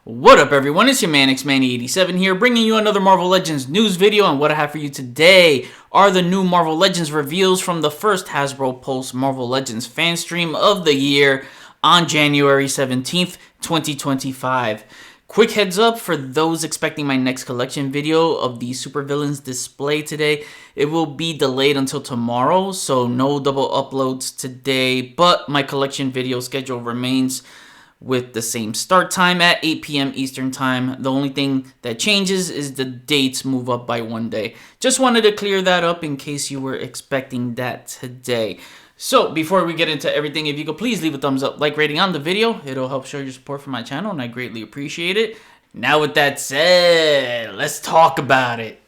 What up everyone, it's your man XManny87 here, bringing you another Marvel Legends news video, and what I have for you today are the new Marvel Legends reveals from the first Hasbro Pulse Marvel Legends Fanstream of the year on January 17th, 2025. Quick heads up for those expecting my next collection video of the supervillains display today. It will be delayed until tomorrow, so no double uploads today, but my collection video schedule remains with the same start time at 8 p.m. Eastern Time. The only thing that changes is the dates move up by one day. Just wanted to clear that up in case you were expecting that today. So before we get into everything, if you could please leave a thumbs up, like, rating on the video. It'll help show your support for my channel and I greatly appreciate it. Now with that said, let's talk about it.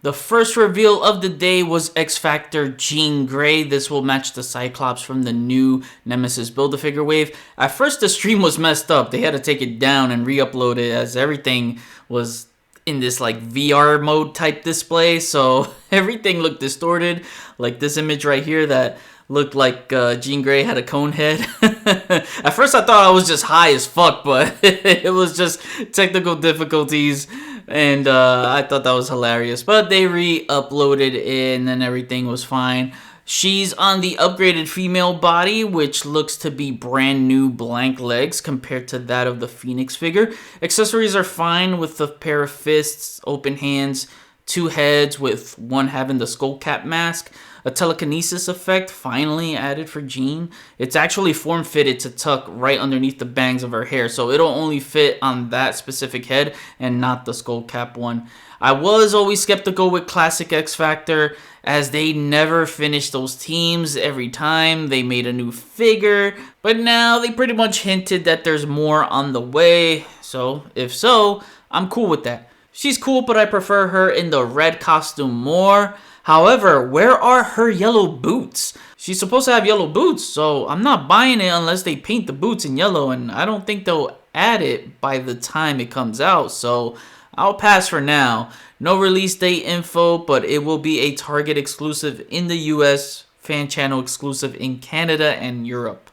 The first reveal of the day was X-Factor Jean Grey. This will match the Cyclops from the new Nemesis Build-A-Figure wave. At first the stream was messed up. They had to take it down and re-upload it as everything was in this like VR mode type display. So everything looked distorted. Like this image right here that looked like Jean Grey had a cone head. At first I thought I was just high as fuck, but it was just technical difficulties. And I thought that was hilarious. But they re-uploaded it and then everything was fine. She's on the upgraded female body, which looks to be brand new blank legs compared to that of the Phoenix figure. Accessories are fine with a pair of fists, open hands, two heads with one having the skull cap mask. A telekinesis effect finally added for Jean. It's actually form-fitted to tuck right underneath the bangs of her hair, so it'll only fit on that specific head and not the skull cap one. I was always skeptical with Classic X-Factor as they never finished those teams every time they made a new figure, but now they pretty much hinted that there's more on the way, so if so, I'm cool with that. She's cool, but I prefer her in the red costume more. However, where are her yellow boots? She's supposed to have yellow boots, so I'm not buying it unless they paint the boots in yellow, and I don't think they'll add it by the time it comes out, so I'll pass for now. No release date info, but it will be a Target exclusive in the US, fan channel exclusive in Canada and Europe.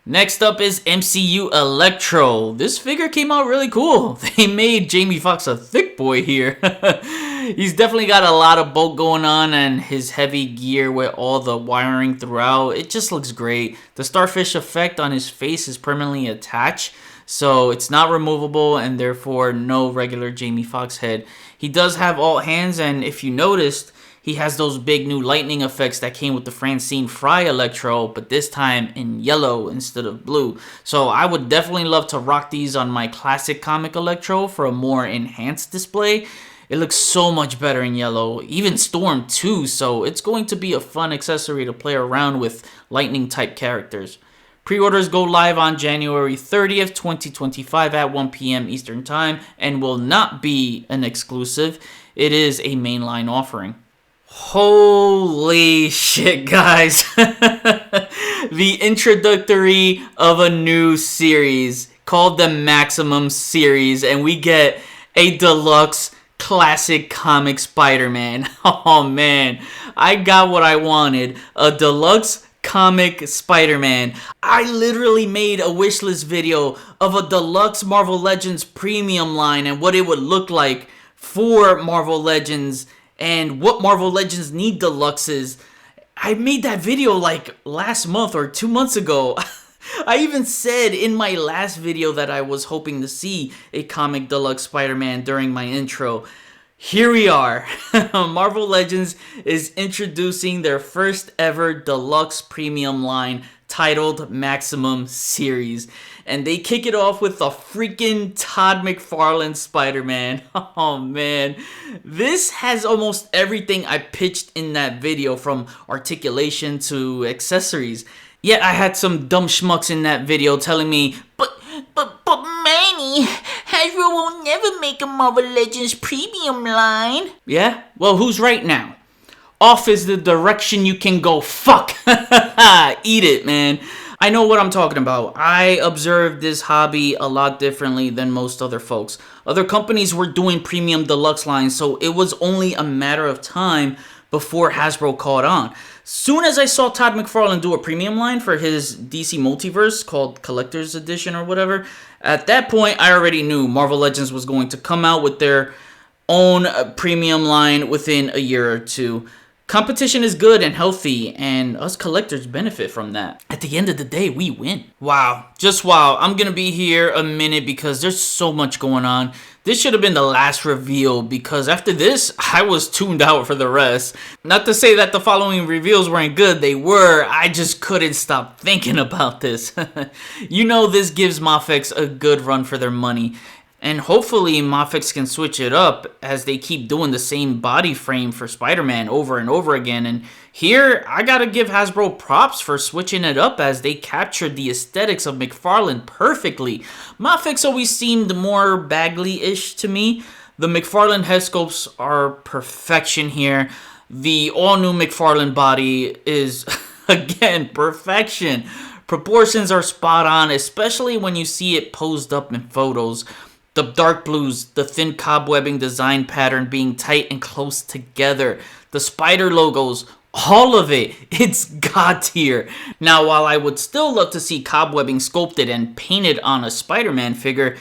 Next up is MCU Electro. This figure came out really cool. They made Jamie Foxx a thick boy here. He's definitely got a lot of bulk going on, and his heavy gear with all the wiring throughout, it just looks great. The starfish effect on his face is permanently attached, so it's not removable and therefore no regular Jamie Foxx head. He does have alt hands, and if you noticed, he has those big new lightning effects that came with the Francine Fry Electro, but this time in yellow instead of blue. So I would definitely love to rock these on my classic comic Electro for a more enhanced display. It looks so much better in yellow, even Storm too, so it's going to be a fun accessory to play around with lightning type characters. Pre-orders go live on January 30th, 2025 at 1 p.m. Eastern Time and will not be an exclusive. It is a mainline offering. Holy shit, guys. The introductory of a new series called the Maximum series, and we get a deluxe classic comic Spider-Man. Oh man, I got what I wanted. A deluxe comic Spider-Man. I literally made a wishlist video of a deluxe Marvel Legends premium line and what it would look like for Marvel Legends and what Marvel Legends need deluxes. I made that video like last month or 2 months ago. I even said in my last video that I was hoping to see a comic deluxe Spider-Man during my intro. Here we are. Marvel Legends is introducing their first ever deluxe premium line titled Maximum Series. And they kick it off with the freaking Todd McFarlane Spider-Man. Oh man. This has almost everything I pitched in that video, from articulation to accessories. Yet I had some dumb schmucks in that video telling me, But Manny, Hasbro will never make a Marvel Legends premium line. Yeah? Well, who's right now? Off is the direction you can go. Fuck. Eat it, man. I know what I'm talking about. I observed this hobby a lot differently than most other folks. Other companies were doing premium deluxe lines, so it was only a matter of time before Hasbro caught on. Soon as I saw Todd McFarlane do a premium line for his DC Multiverse called Collector's Edition or whatever, at that point I already knew Marvel Legends was going to come out with their own premium line within a year or two. Competition is good and healthy, and us collectors benefit from that. At the end of the day, we win. Wow. Just wow. I'm going to be here a minute because there's so much going on. This should have been the last reveal because after this, I was tuned out for the rest. Not to say that the following reveals weren't good. They were. I just couldn't stop thinking about this. You know this gives Mafex a good run for their money. And hopefully Mafex can switch it up as they keep doing the same body frame for Spider-Man over and over again. And here, I gotta give Hasbro props for switching it up as they captured the aesthetics of McFarlane perfectly. Mafex always seemed more Bagley-ish to me. The McFarlane head sculpts are perfection here. The all-new McFarlane body is, again, perfection. Proportions are spot on, especially when you see it posed up in photos. The dark blues, the thin cobwebbing design pattern being tight and close together, the spider logos, all of it, it's god tier. Now, while I would still love to see cobwebbing sculpted and painted on a Spider-Man figure,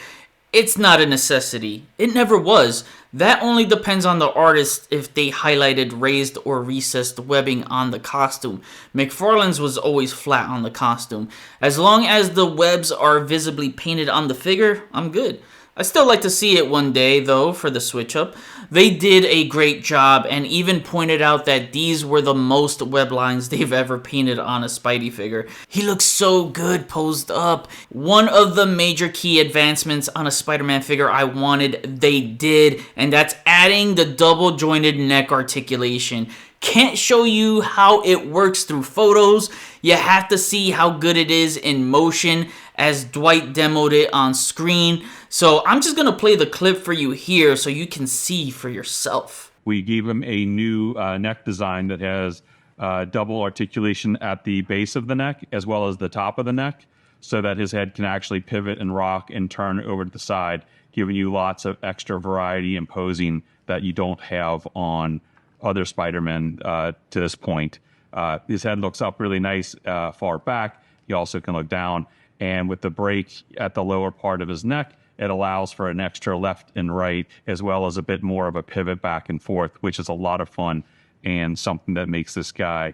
it's not a necessity. It never was. That only depends on the artist if they highlighted raised or recessed webbing on the costume. McFarlane's was always flat on the costume. As long as the webs are visibly painted on the figure, I'm good. I still like to see it one day, though, for the switch-up. They did a great job and even pointed out that these were the most web lines they've ever painted on a Spidey figure. He looks so good posed up. One of the major key advancements on a Spider-Man figure I wanted, they did, and that's adding the double-jointed neck articulation. Can't show you how it works through photos. You have to see how good it is in motion as Dwight demoed it on screen. So I'm just going to play the clip for you here so you can see for yourself. We gave him a new neck design that has double articulation at the base of the neck as well as the top of the neck so that his head can actually pivot and rock and turn over to the side, giving you lots of extra variety and posing that you don't have on other Spider-Men to this point. His head looks up really nice far back. He also can look down. And with the break at the lower part of his neck, it allows for an extra left and right, as well as a bit more of a pivot back and forth, which is a lot of fun and something that makes this guy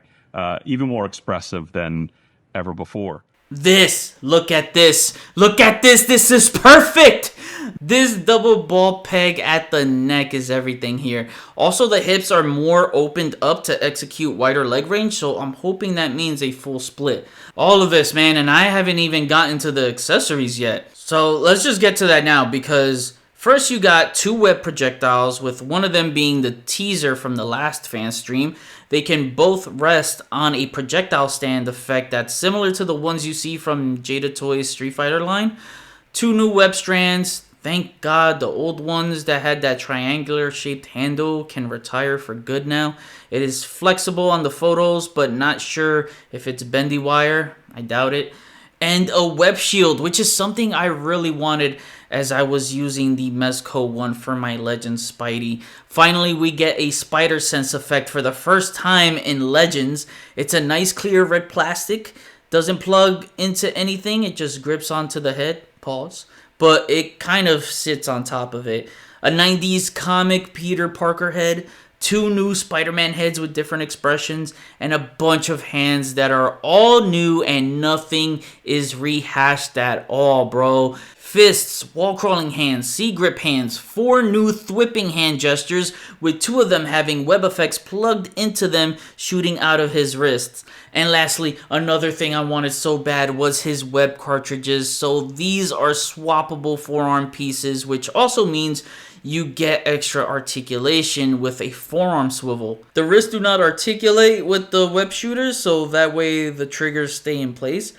even more expressive than ever before. Look at this, this is perfect! This double ball peg at the neck is everything here. Also, the hips are more opened up to execute wider leg range, so I'm hoping that means a full split. All of this, man, and I haven't even gotten to the accessories yet. So let's just get to that now, because first you got two web projectiles, with one of them being the teaser from the last Fanstream. They can both rest on a projectile stand effect that's similar to the ones you see from Jada Toys' Street Fighter line. Two new web strands. Thank God the old ones that had that triangular shaped handle can retire for good now. It is flexible on the photos, but not sure if it's bendy wire. I doubt it. And a web shield, which is something I really wanted as I was using the Mezco one for my Legends Spidey. Finally, we get a spider sense effect for the first time in Legends. It's a nice clear red plastic. Doesn't plug into anything. It just grips onto the head. Pause. But it kind of sits on top of it. A 90s comic Peter Parker head, two new Spider-Man heads with different expressions, and a bunch of hands that are all new and nothing is rehashed at all, bro. Fists, wall-crawling hands, C-grip hands, 4 new thwipping hand gestures, with 2 of them having web effects plugged into them shooting out of his wrists. And lastly, another thing I wanted so bad was his web cartridges, so these are swappable forearm pieces, which also means you get extra articulation with a forearm swivel. The wrists do not articulate with the web shooters, so that way the triggers stay in place.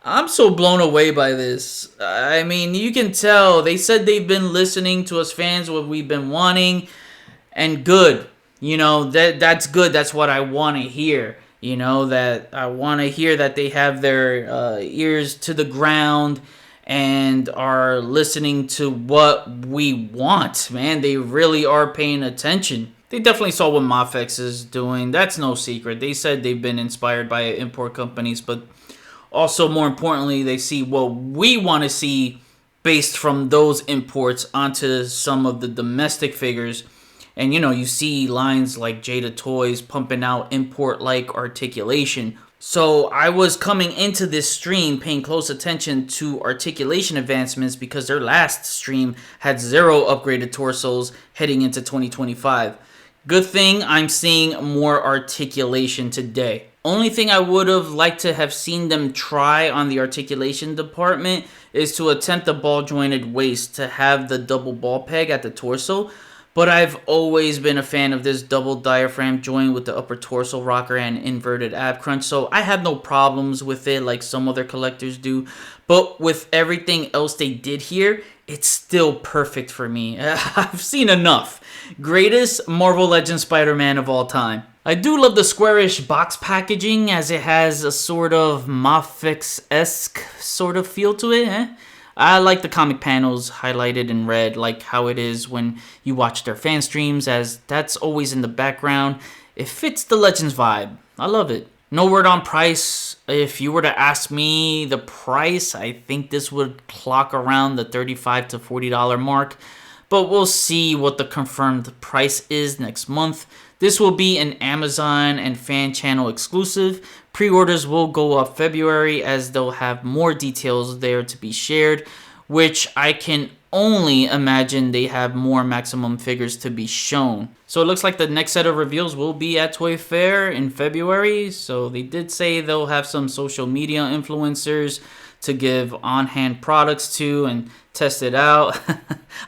I'm so blown away by this. I mean, you can tell. They said they've been listening to us fans, what we've been wanting, and good. You know, that's good. That's what I want to hear. You know, that I want to hear that they have their ears to the ground and are listening to what we want, man. They really are paying attention. They definitely saw what Mafex is doing. That's no secret. They said they've been inspired by import companies, but also more importantly, they see what we want to see based from those imports onto some of the domestic figures. And you see lines like Jada Toys pumping out import like articulation. So I was coming into this stream paying close attention to articulation advancements because their last stream had 0 upgraded torsos heading into 2025. Good thing I'm seeing more articulation today. Only thing I would have liked to have seen them try on the articulation department is to attempt a ball jointed waist to have the double ball peg at the torso. But I've always been a fan of this double diaphragm joint with the upper torso rocker and inverted ab crunch, so I have no problems with it like some other collectors do. But with everything else they did here, it's still perfect for me. I've seen enough. Greatest Marvel Legends Spider-Man of all time. I do love the squarish box packaging as it has a sort of Mafex-esque sort of feel to it. I like the comic panels highlighted in red, like how it is when you watch their fan streams, as that's always in the background. It fits the Legends vibe. I love it. No word on price. If you were to ask me the price, I think this would clock around the $35 to $40 mark. But we'll see what the confirmed price is next month. This will be an Amazon and fan channel exclusive. Pre-orders will go up February as they'll have more details there to be shared, which I can only imagine they have more maximum figures to be shown. So it looks like the next set of reveals will be at Toy Fair in February. So they did say they'll have some social media influencers to give on-hand products to and test it out.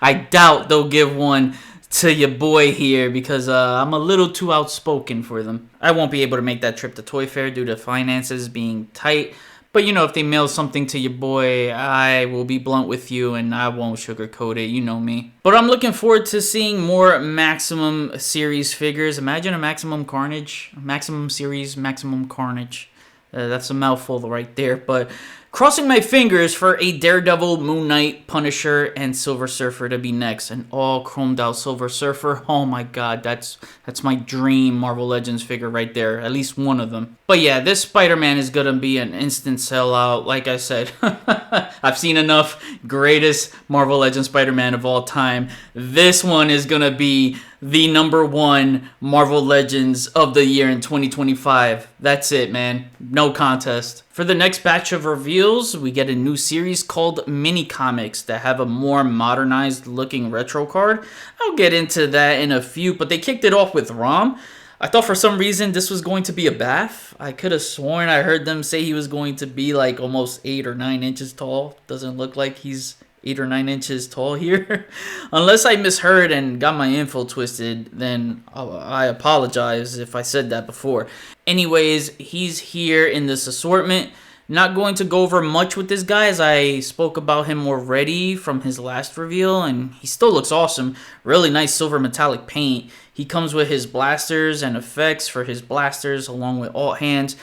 I doubt they'll give one to your boy here because I'm a little too outspoken for them. I won't be able to make that trip to Toy Fair due to finances being tight. But if they mail something to your boy, I will be blunt with you and I won't sugarcoat it. You know me. But I'm looking forward to seeing more Maximum Series figures. Imagine a Maximum Carnage. Maximum Series, Maximum Carnage. That's a mouthful right there. But crossing my fingers for a Daredevil, Moon Knight, Punisher, and Silver Surfer to be next. An all chromed out Silver Surfer. Oh my god, that's my dream Marvel Legends figure right there. At least one of them. But yeah, this Spider-Man is gonna be an instant sellout. Like I said, I've seen enough. Greatest Marvel Legends Spider-Man of all time. This one is gonna be the #1 Marvel Legends of the year in 2025. That's it, man. No contest. For the next batch of reveals, we get a new series called Mini Comics that have a more modernized looking retro card. I'll get into that in a few, but they kicked it off with Rom. I thought for some reason this was going to be a bath. I could have sworn I heard them say he was going to be like almost 8 or 9 inches tall. Doesn't look like he's 8 or 9 inches tall here. Unless I misheard and got my info twisted, then I apologize if I said that before. Anyways, he's here in this assortment. Not going to go over much with this guy as I spoke about him already from his last reveal, and he still looks awesome. Really nice silver metallic paint. He comes with his blasters and effects for his blasters along with alt hands.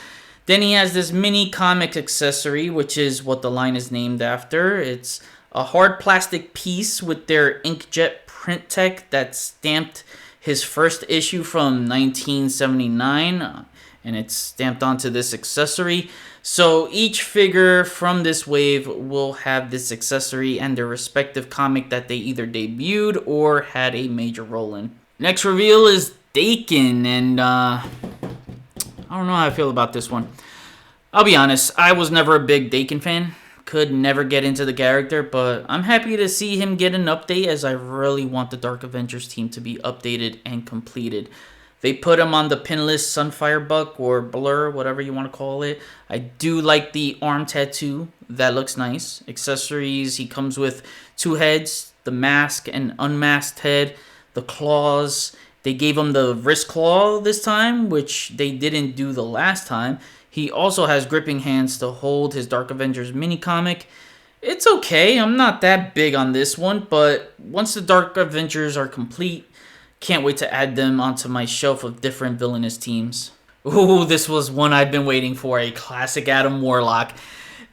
Then he has this mini comic accessory, which is what the line is named after. It's a hard plastic piece with their inkjet print tech that stamped his first issue from 1979, and it's stamped onto this accessory. So each figure from this wave will have this accessory and their respective comic that they either debuted or had a major role in. Next reveal is Dakin, and I don't know how I feel about this one. I'll be honest, I was never a big Dakin fan. Could never get into the character, but I'm happy to see him get an update as I really want the Dark Avengers team to be updated and completed. They put him on the pinless Sunfire Buck or Blur, whatever you want to call it. I do like the arm tattoo. That looks nice. Accessories, he comes with 2 heads, the mask and unmasked head, the claws. They gave him the wrist claw this time, which they didn't do the last time. He also has gripping hands to hold his Dark Avengers mini comic. It's okay, I'm not that big on this one, but once the Dark Avengers are complete, can't wait to add them onto my shelf of different villainous teams. Ooh, this was one I've been waiting for, a classic Adam Warlock.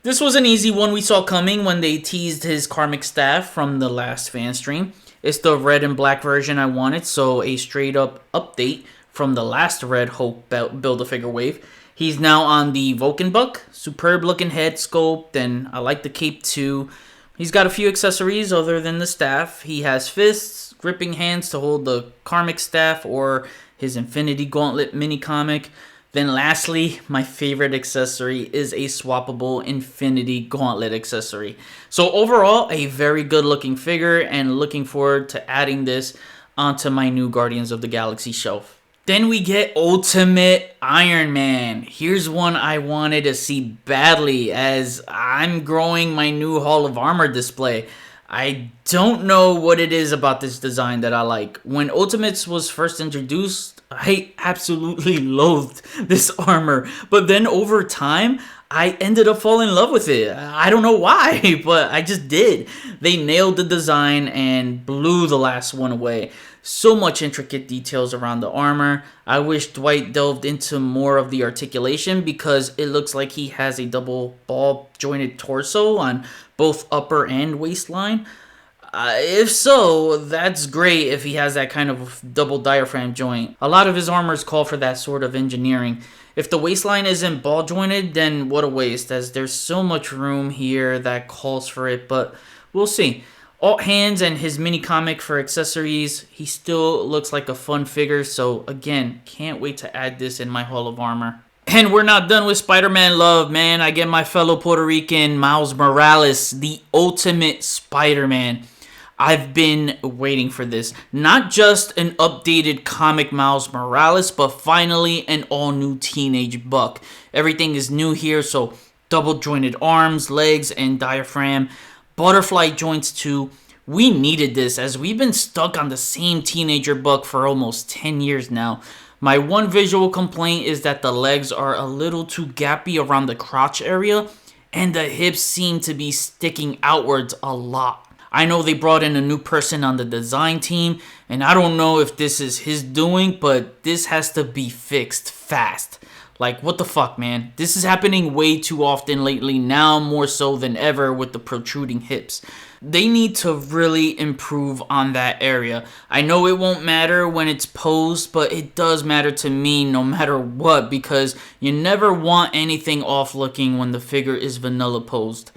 This was an easy one we saw coming when they teased his karmic staff from the last fan stream. It's the red and black version I wanted, so a straight up update from the last Red Hulk Build-A-Figure wave. He's now on the Vulcan Buck. Superb looking head sculpt, and I like the cape too. He's got a few accessories other than the staff. He has fists, gripping hands to hold the Karmic staff or his Infinity Gauntlet mini comic. Then lastly, my favorite accessory is a swappable Infinity Gauntlet accessory. So overall, a very good looking figure, and looking forward to adding this onto my new Guardians of the Galaxy shelf. Then we get Ultimate Iron Man. Here's one I wanted to see badly as I'm growing my new Hall of Armor display. I don't know what it is about this design that I like. When Ultimates was first introduced, I absolutely loathed this armor. But then over time, I ended up falling in love with it. I don't know why, but I just did. They nailed the design and blew the last one away. So much intricate details around the armor. I wish Dwight delved into more of the articulation because it looks like he has a double ball jointed torso on both upper and waistline. If so, that's great if he has that kind of double diaphragm joint. A lot of his armors call for that sort of engineering. If the waistline isn't ball jointed, then what a waste, as there's so much room here that calls for it, but we'll see. Alt hands and his mini comic for accessories. He still looks like a fun figure, so again, can't wait to add this in my Hall of Armor. And we're not done with Spider-Man love, man. I get my fellow Puerto Rican Miles Morales, the ultimate Spider-Man. I've been waiting for this. Not just an updated comic Miles Morales, but finally an all-new teenage Buck. Everything is new here, so double jointed arms, legs, and diaphragm. Butterfly joints too. We needed this as we've been stuck on the same teenager Buck for almost 10 years now. My one visual complaint is that the legs are a little too gappy around the crotch area and the hips seem to be sticking outwards a lot. I know they brought in a new person on the design team and I don't know if this is his doing, but this has to be fixed fast. Like, what the fuck, man? This is happening way too often lately, now more so than ever with the protruding hips. They need to really improve on that area. I know it won't matter when it's posed, but it does matter to me no matter what, because you never want anything off looking when the figure is vanilla posed.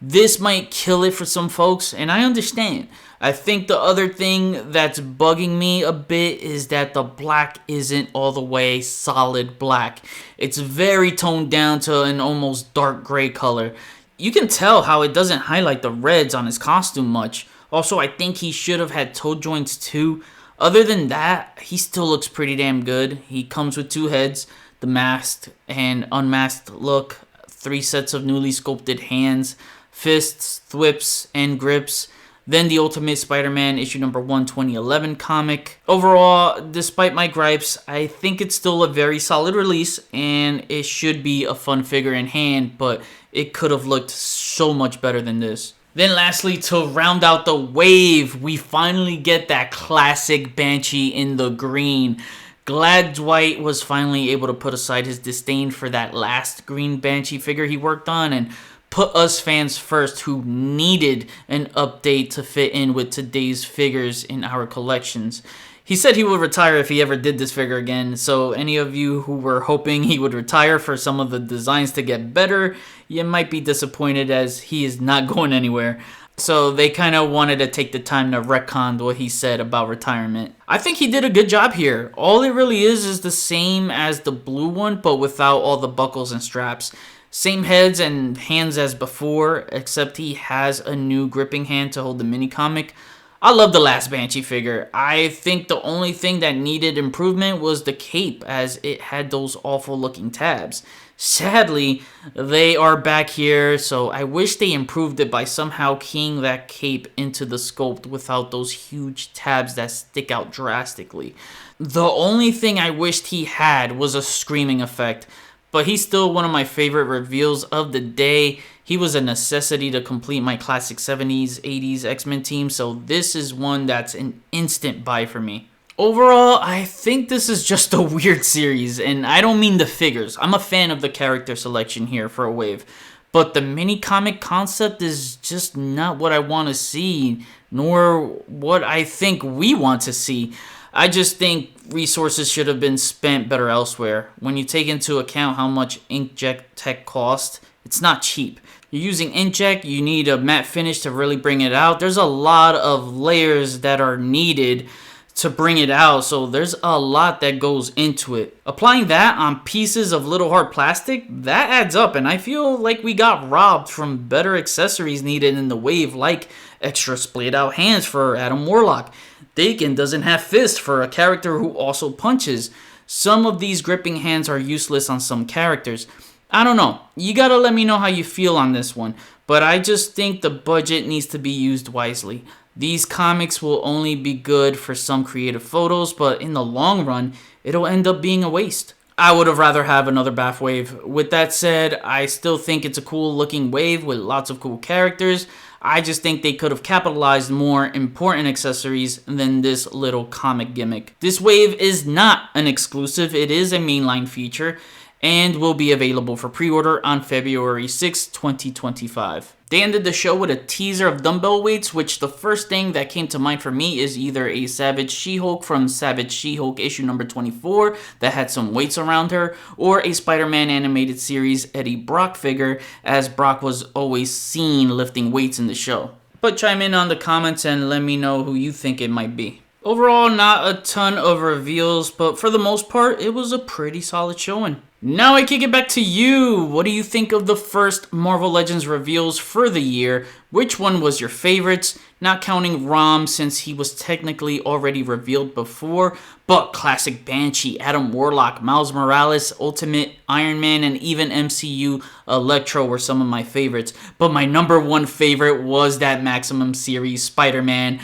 This might kill it for some folks, and I understand. I think the other thing that's bugging me a bit is that the black isn't all the way solid black. It's very toned down to an almost dark gray color. You can tell how it doesn't highlight the reds on his costume much. Also, I think he should have had toe joints too. Other than that, he still looks pretty damn good. He comes with two heads, the masked and unmasked look, 3 sets of newly sculpted hands, fists, thwips, and grips. Then the Ultimate Spider-Man issue number 1 2011 comic. Overall, despite my gripes, I think it's still a very solid release and it should be a fun figure in hand, but it could have looked so much better than this. Then lastly, to round out the wave, we finally get that classic Banshee in the green. Glad Dwight was finally able to put aside his disdain for that last green Banshee figure he worked on and put us fans first who needed an update to fit in with today's figures in our collections. He said he would retire if he ever did this figure again, so any of you who were hoping he would retire for some of the designs to get better, you might be disappointed as he is not going anywhere. So they kind of wanted to take the time to retcon what he said about retirement. I think he did a good job here. All it really is the same as the blue one, but without all the buckles and straps. Same heads and hands as before, except he has a new gripping hand to hold the mini comic. I love the last Banshee figure. I think the only thing that needed improvement was the cape, as it had those awful looking tabs. Sadly, they are back here, so I wish they improved it by somehow keying that cape into the sculpt without those huge tabs that stick out drastically. The only thing I wished he had was a screaming effect. But he's still one of my favorite reveals of the day. He was a necessity to complete my classic 70s, 80s X-Men team, so this is one that's an instant buy for me. Overall, I think this is just a weird series, and I don't mean the figures. I'm a fan of the character selection here for a wave. but the mini comic concept is just not what I want to see, nor what I think we want to see. I just think resources should have been spent better elsewhere. When you take into account how much inkjet tech costs, it's not cheap. You're using inkjet, you need a matte finish to really bring it out. There's a lot of layers that are needed to bring it out, so there's a lot that goes into it. Applying that on pieces of little hard plastic, that adds up, and I feel like we got robbed from better accessories needed in the wave, like extra splayed out hands for Adam Warlock. Dakin doesn't have fists for a character who also punches. Some of these gripping hands are useless on some characters. I don't know. You gotta let me know how you feel on this one, but I just think the budget needs to be used wisely. These comics will only be good for some creative photos, but in the long run, it'll end up being a waste. I would have rather have another Bath wave. With that said, I still think it's a cool looking wave with lots of cool characters. I just think they could have capitalized more important accessories than this little comic gimmick. This wave is not an exclusive, it is a mainline feature, and will be available for pre-order on February 6, 2025. They ended the show with a teaser of dumbbell weights, which the first thing that came to mind for me is either a Savage She-Hulk from Savage She-Hulk issue number 24 that had some weights around her, or a Spider-Man animated series Eddie Brock figure, as Brock was always seen lifting weights in the show. But chime in on the comments and let me know who you think it might be. Overall, not a ton of reveals, but for the most part, it was a pretty solid showing. Now I kick it back to you. What do you think of the first Marvel Legends reveals for the year? Which one was your favorites? Not counting Rom, since he was technically already revealed before, but classic Banshee, Adam Warlock, Miles Morales, Ultimate Iron Man, and even MCU Electro were some of my favorites. But my number one favorite was that Maximum Series Spider-Man.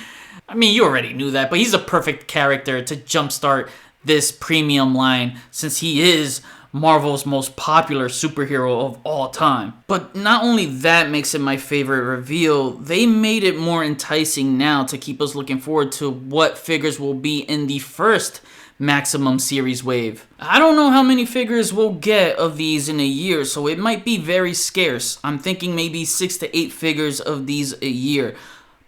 I mean, you already knew that, but he's a perfect character to jumpstart this premium line, since he is Marvel's most popular superhero of all time. But not only that makes it my favorite reveal, they made it more enticing now to keep us looking forward to what figures will be in the first Maximum Series wave. I don't know how many figures we'll get of these in a year, so it might be very scarce. I'm thinking maybe 6 to 8 figures of these a year.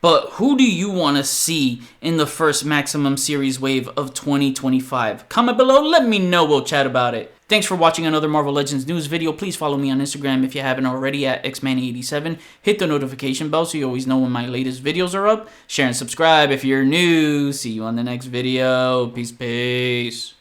But who do you want to see in the first Maximum Series wave of 2025? Comment below, let me know, we'll chat about it. Thanks for watching another Marvel Legends news video. Please follow me on Instagram if you haven't already at xman87. Hit the notification bell so you always know when my latest videos are up. Share and subscribe if you're new. See you on the next video. Peace, peace.